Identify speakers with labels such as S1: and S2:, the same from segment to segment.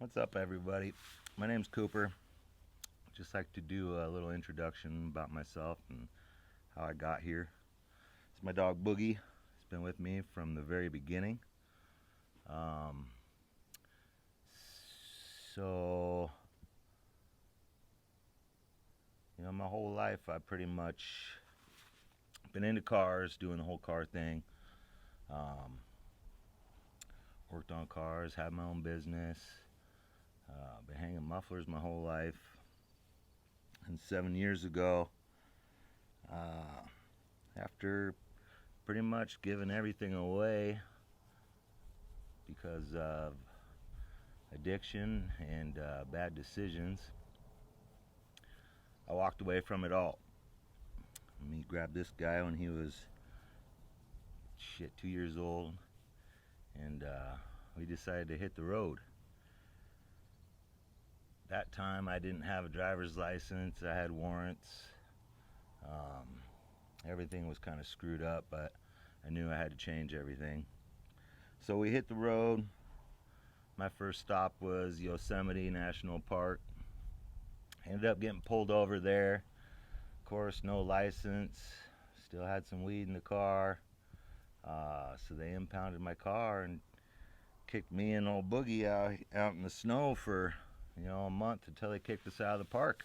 S1: What's up, everybody? My name's Cooper. Just like to do a little introduction about myself and how I got here. It's my dog Boogie. He's been with me from the very beginning. Um, so, my whole life I pretty much been into cars, doing the whole car thing. Um, Worked on cars, had my own business. Been hanging mufflers my whole life. And 7 years ago, uh, after pretty much giving everything away because of addiction and bad decisions, I walked away from it all. He grabbed this guy when he was 2 years old, and we decided to hit the road. That time I didn't have a driver's license. I had warrants. Um, Everything was kind of screwed up, but I knew I had to change everything. So we hit the road. My first stop was Yosemite National Park. Ended up getting pulled over there. Of course, no license. Still had some weed in the car. So they impounded my car and kicked me and old Boogie out in the snow for a month until they kicked us out of the park.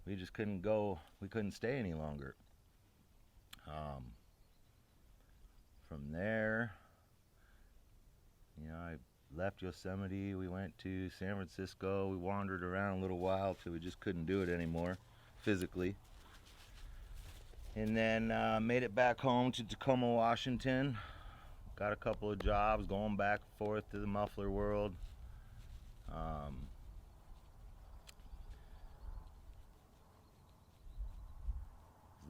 S1: We just couldn't go. We couldn't stay any longer. From there, I left Yosemite. We went to San Francisco. We wandered around a little while till we just couldn't do it anymore physically. And then made it back home to Tacoma, Washington. Got a couple of jobs going back and forth to the muffler world.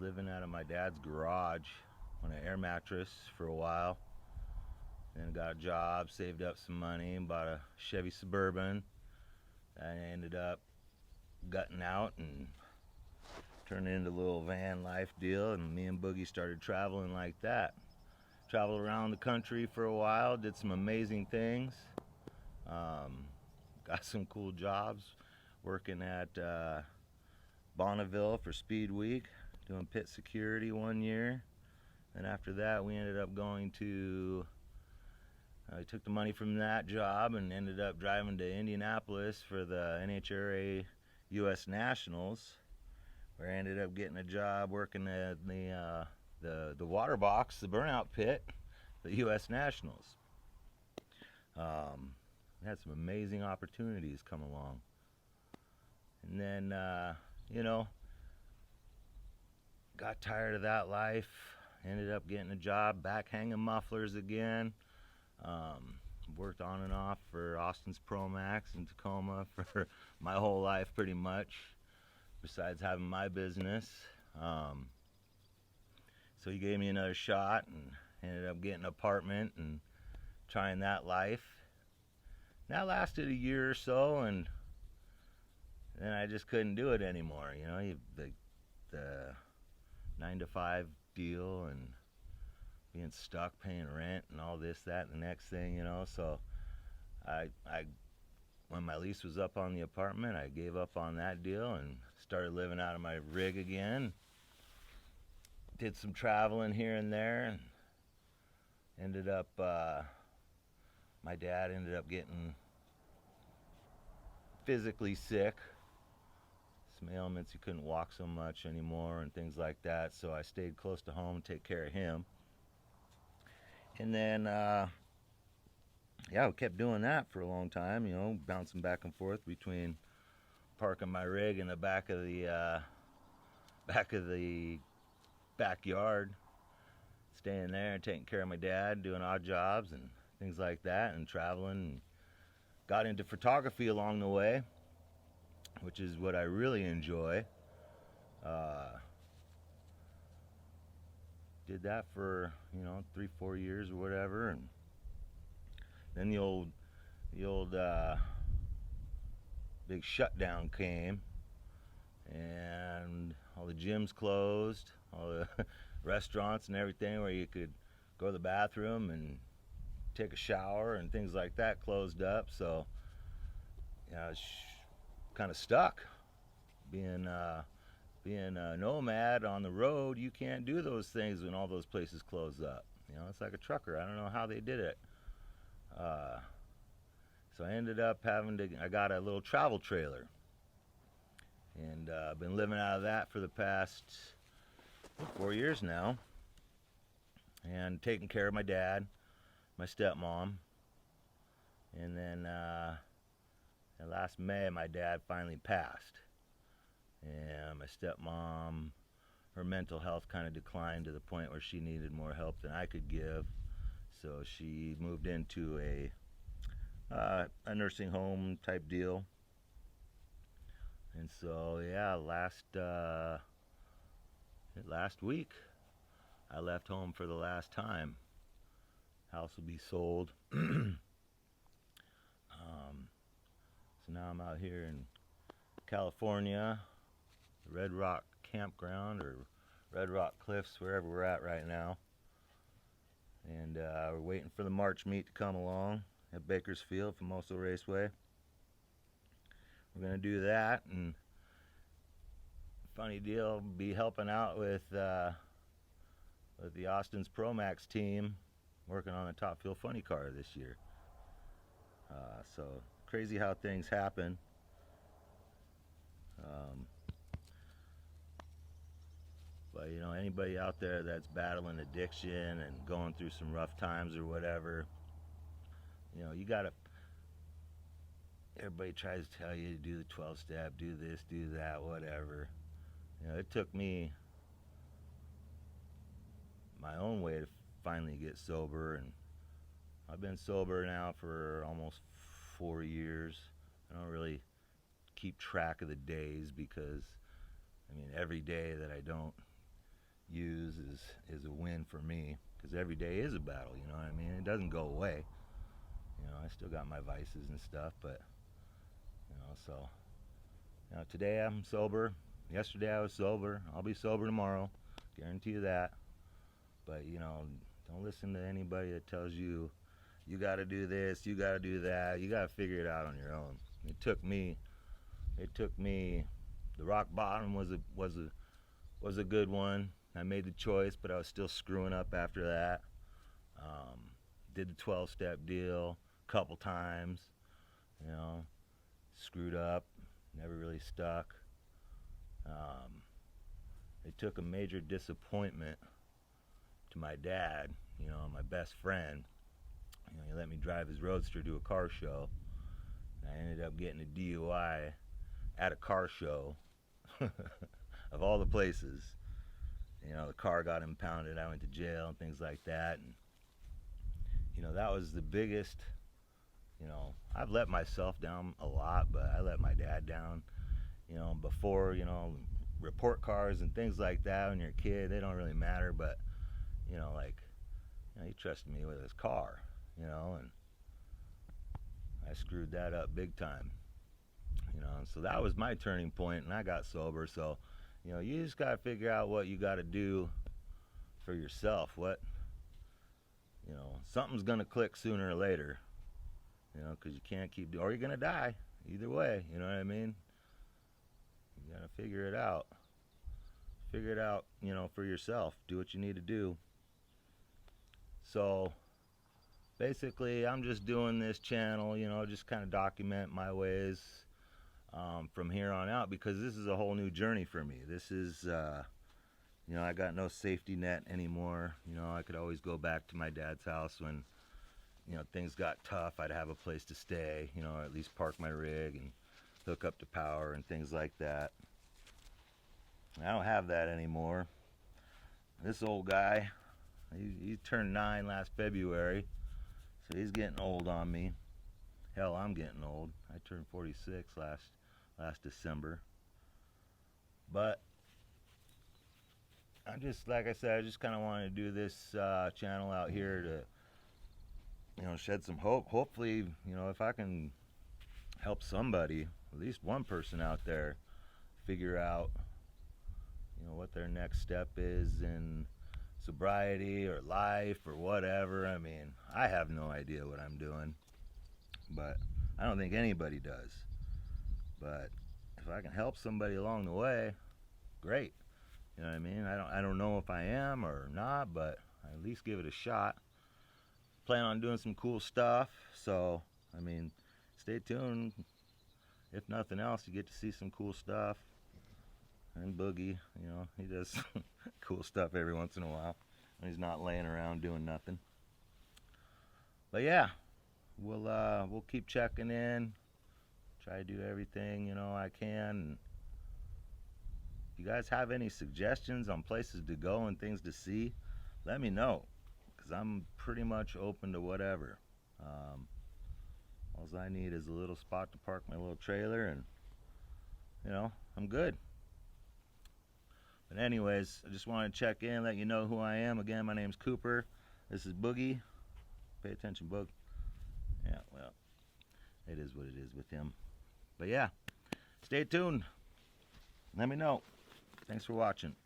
S1: Living out of my dad's garage on an air mattress for a while. Then got a job, saved up some money, and bought a Chevy Suburban. I ended up gutting out and turned it into a little van life deal, and me and Boogie started traveling like that. Traveled around the country for a while, did some amazing things. Got some cool jobs, working at Bonneville for Speed Week, doing pit security one year. And after that, we ended up going to I took the money from that job and ended up driving to Indianapolis for the NHRA U.S. Nationals, where I ended up getting a job working at the water box, the burnout pit, the U.S. Nationals. Had some amazing opportunities come along. And then, got tired of that life. Ended up getting a job back hanging mufflers again. Worked on and off for Austin's Promax in Tacoma for my whole life pretty much, besides having my business. So he gave me another shot and ended up getting an apartment and trying that life. That lasted a year or so, and then I just couldn't do it anymore. The 9 to 5 deal and being stuck paying rent and all this, that, and the next thing, So I when my lease was up on the apartment, I gave up on that deal and started living out of my rig again. Did some traveling here and there, and ended up, my dad ended up getting physically sick. Some ailments, he couldn't walk so much anymore and things like that, so I stayed close to home to take care of him. And then, we kept doing that for a long time, bouncing back and forth between parking my rig in the back of the backyard, staying there and taking care of my dad, doing odd jobs and things like that, and traveling. And got into photography along the way, which is what I really enjoy. Did that for 3-4 years or whatever, and then the old big shutdown came, and all the gyms closed, all the restaurants and everything where you could go to the bathroom and take a shower and things like that closed up. So I was kind of stuck being being a nomad on the road. You can't do those things when all those places close up. It's like a trucker. I don't know how they did it. Uh, so I ended up having to. I got a little travel trailer, and I've been living out of that for the past 4 years now, and taking care of my dad, my stepmom, and then last May my dad finally passed, and my stepmom, her mental health kind of declined to the point where she needed more help than I could give, so she moved into a nursing home type deal. And so yeah, last week I left home for the last time. House will be sold. So now I'm out here in California, Red Rock Campground or Red Rock Cliffs, wherever we're at right now. And we're waiting for the March meet to come along at Bakersfield, Famoso Raceway. We're going to do that, and funny deal, be helping out with the Austin's Pro Max team, working on a Top Fuel Funny car this year. So crazy how things happen. But anybody out there that's battling addiction and going through some rough times or whatever, you gotta. Everybody tries to tell you to do the 12-step, do this, do that, whatever. It took me my own way to finally get sober, and I've been sober now for almost 4 years. I don't really keep track of the days because, every day that I don't use is a win for me, because every day is a battle, It doesn't go away. I still got my vices and stuff, but, so, today I'm sober. Yesterday I was sober. I'll be sober tomorrow. Guarantee you that. But, don't listen to anybody that tells you, you got to do this, you got to do that. You got to figure it out on your own. It took me. The rock bottom was a good one. I made the choice, but I was still screwing up after that. Did the 12-step deal a couple times. Screwed up. Never really stuck. It took a major disappointment to my dad, my best friend. He let me drive his Roadster to a car show. I ended up getting a DUI at a car show, of all the places. The car got impounded. I went to jail and things like that. And, that was the biggest, I've let myself down a lot, but I let my dad down. Before, report cars and things like that when you're a kid, they don't really matter, but, he trusted me with his car, and I screwed that up big time, and so that was my turning point, and I got sober. So, you just got to figure out what you got to do for yourself. Something's going to click sooner or later, because you can't keep doing, or you're going to die either way, you know what I mean? You got to figure it out. Figure it out, for yourself. Do what you need to do. So, basically, I'm just doing this channel, just kind of document my ways from here on out, because this is a whole new journey for me. This is, I got no safety net anymore. I could always go back to my dad's house when, things got tough. I'd have a place to stay, or at least park my rig and hook up to power and things like that. I don't have that anymore. This old guy, he turned 9 last February, so he's getting old on me. Hell, I'm getting old. I turned 46 last December. But like I said, I just kind of wanted to do this channel out here to, shed some hope. Hopefully, if I can help somebody, at least one person out there, figure out, what their next step is in sobriety or life or whatever. I have no idea what I'm doing, but I don't think anybody does. But if I can help somebody along the way, great. You know what I mean? I don't know if I am or not, but I at least give it a shot. Plan on doing some cool stuff, so I mean, stay tuned. If nothing else, you get to see some cool stuff. And Boogie, you know, he does cool stuff every once in a while when he's not laying around doing nothing. But yeah, we'll keep checking in. Try to do everything, you know, I can. And if you guys have any suggestions on places to go and things to see, let me know, because I'm pretty much open to whatever. All I need is a little spot to park my little trailer, and you know, I'm good. But anyways, I just want to check in, let you know who I am. Again, my name's Cooper. This is Boogie. Pay attention, Boog. Yeah, well, it is what it is with him. But yeah, stay tuned. Let me know. Thanks for watching.